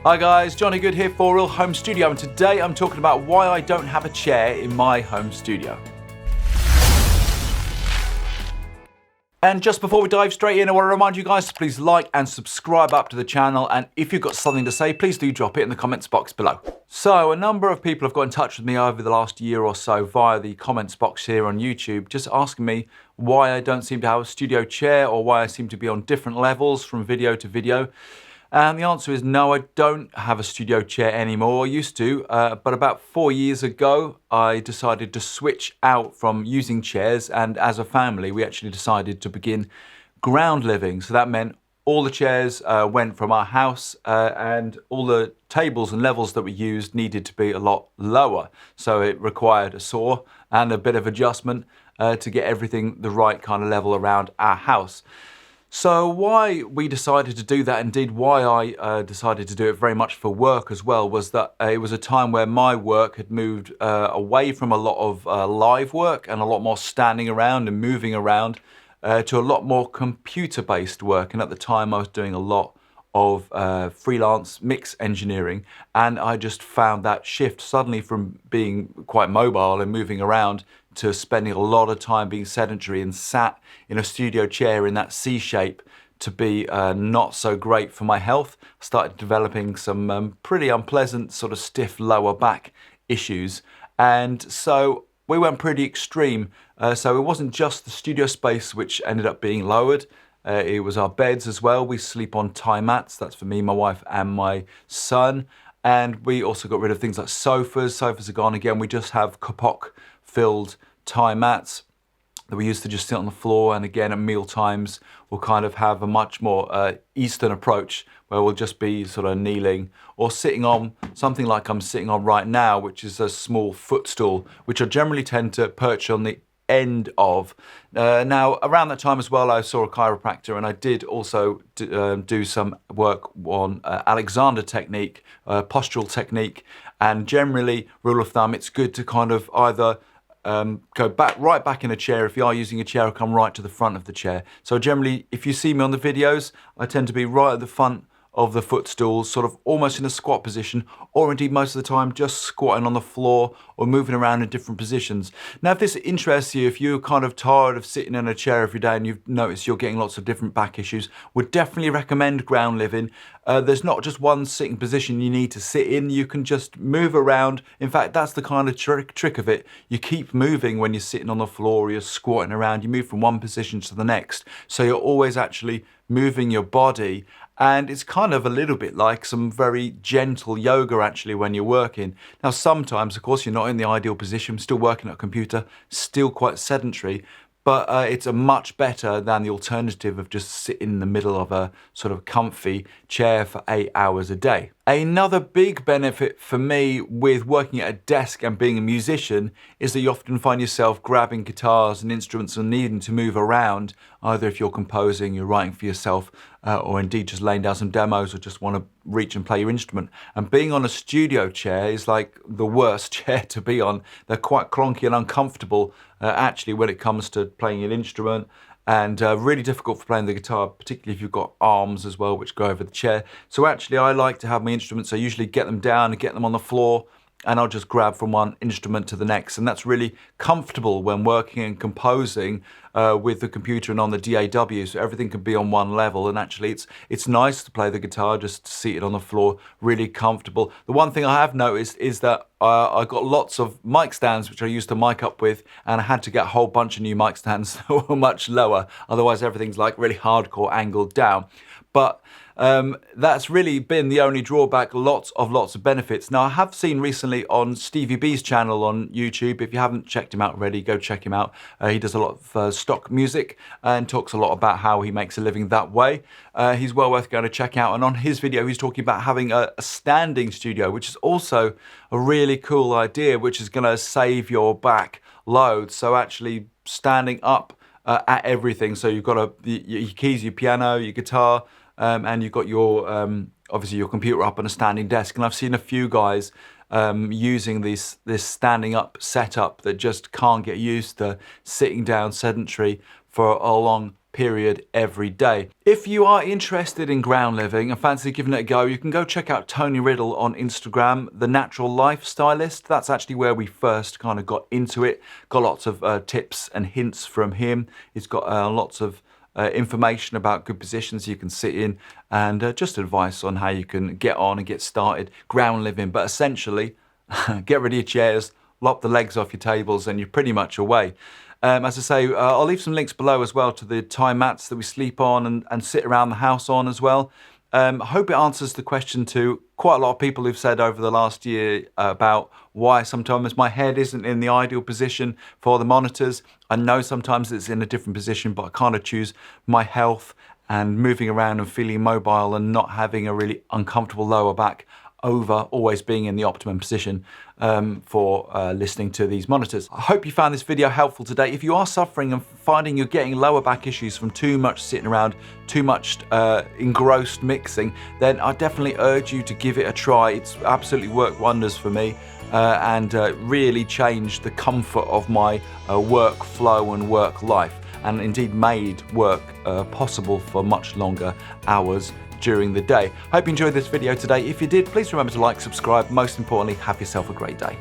Hi guys, Johnny Good here for Real Home Studio, and today I'm talking about why I don't have a chair in my home studio. And just before we dive straight in, I want to remind you guys to please like and subscribe up to the channel, and if you've got something to say, please do drop it in the comments box below. So a number of people have got in touch with me over the last year or so via the comments box here on YouTube, just asking me why I don't seem to have a studio chair or why I seem to be on different levels from video to video. And the answer is no, I don't have a studio chair anymore. I used to, but about 4 years ago, I decided to switch out from using chairs, and as a family, we actually decided to begin ground living. So that meant all the chairs went from our house, and all the tables and levels that we used needed to be a lot lower. So it required a saw and a bit of adjustment to get everything the right kind of level around our house. So why we decided to do that, indeed why I decided to do it very much for work as well, was that it was a time where my work had moved away from a lot of live work and a lot more standing around and moving around to a lot more computer-based work. And at the time I was doing a lot of freelance mix engineering, and I just found that shift suddenly from being quite mobile and moving around to spending a lot of time being sedentary and sat in a studio chair in that C shape to be not so great for my health. I started developing some pretty unpleasant sort of stiff lower back issues, and so we went pretty extreme. So it wasn't just the studio space which ended up being lowered. It was our beds as well. We sleep on tie mats. That's for me, my wife and my son. And we also got rid of things like sofas. Sofas are gone again. We just have kapok filled tie mats that we used to just sit on the floor. And again, at meal times, we'll kind of have a much more Eastern approach where we'll just be sort of kneeling or sitting on something like I'm sitting on right now, which is a small footstool, which I generally tend to perch on the end of. Now, around that time as well, I saw a chiropractor, and I did also do some work on Alexander technique, postural technique, and generally, rule of thumb, it's good to kind of either go right back in a chair if you are using a chair, or come right to the front of the chair. So generally, if you see me on the videos, I tend to be right at the front of the footstool, sort of almost in a squat position, or indeed most of the time just squatting on the floor or moving around in different positions. Now, if this interests you, if you're kind of tired of sitting in a chair every day and you've noticed you're getting lots of different back issues, would definitely recommend ground living. There's not just one sitting position you need to sit in. You can just move around. In fact, that's the kind of trick of it. You keep moving when you're sitting on the floor or you're squatting around. You move from one position to the next. So you're always actually moving your body. And it's kind of a little bit like some very gentle yoga actually when you're working. Now, sometimes, of course, you're not in the ideal position, still working at a computer, still quite sedentary, but it's a much better than the alternative of just sitting in the middle of a sort of comfy chair for 8 hours a day. Another big benefit for me with working at a desk and being a musician is that you often find yourself grabbing guitars and instruments and needing to move around, either if you're composing, you're writing for yourself, or indeed just laying down some demos or just want to reach and play your instrument. And being on a studio chair is like the worst chair to be on. They're quite clunky and uncomfortable actually when it comes to playing an instrument, and really difficult for playing the guitar, particularly if you've got arms as well which go over the chair. So actually I like to have my instruments, I usually get them down and get them on the floor, and I'll just grab from one instrument to the next, and that's really comfortable when working and composing with the computer and on the DAW, so everything can be on one level. And actually it's nice to play the guitar just seated on the floor, really comfortable. The one thing I have noticed is that I got lots of mic stands which I used to mic up with, and I had to get a whole bunch of new mic stands that were much lower, otherwise everything's like really hardcore angled down. But that's really been the only drawback. Lots of benefits. Now, I have seen recently on Stevie B's channel on YouTube, if you haven't checked him out already, go check him out. He does a lot of stock music and talks a lot about how he makes a living that way. He's well worth going to check out. And on his video, he's talking about having a standing studio, which is also a really cool idea, which is going to save your back load. So actually standing up at everything. So you've got your keys, your piano, your guitar, and you've got your obviously your computer up on a standing desk. And I've seen a few guys using this standing up setup that just can't get used to sitting down sedentary for a long period every day. If you are interested in ground living and fancy giving it a go, you can go check out Tony Riddle on Instagram, The Natural Lifestylist. That's actually where we first kind of got into it. Got lots of tips and hints from him. He's got lots of information about good positions you can sit in, and just advice on how you can get on and get started ground living. But essentially, get rid of your chairs, lop the legs off your tables, and you're pretty much away. As I say, I'll leave some links below as well to the Thai mats that we sleep on and sit around the house on as well. I hope it answers the question to quite a lot of people who've said over the last year about why sometimes my head isn't in the ideal position for the monitors. I know sometimes it's in a different position, but I kind of choose my health and moving around and feeling mobile and not having a really uncomfortable lower back over always being in the optimum position for listening to these monitors. I hope you found this video helpful today. If you are suffering and finding you're getting lower back issues from too much sitting around, too much engrossed mixing, then I definitely urge you to give it a try. It's absolutely worked wonders for me and really changed the comfort of my work flow and work life, and indeed made work possible for much longer hours during the day. Hope you enjoyed this video today. If you did, please remember to like, subscribe. Most importantly, have yourself a great day.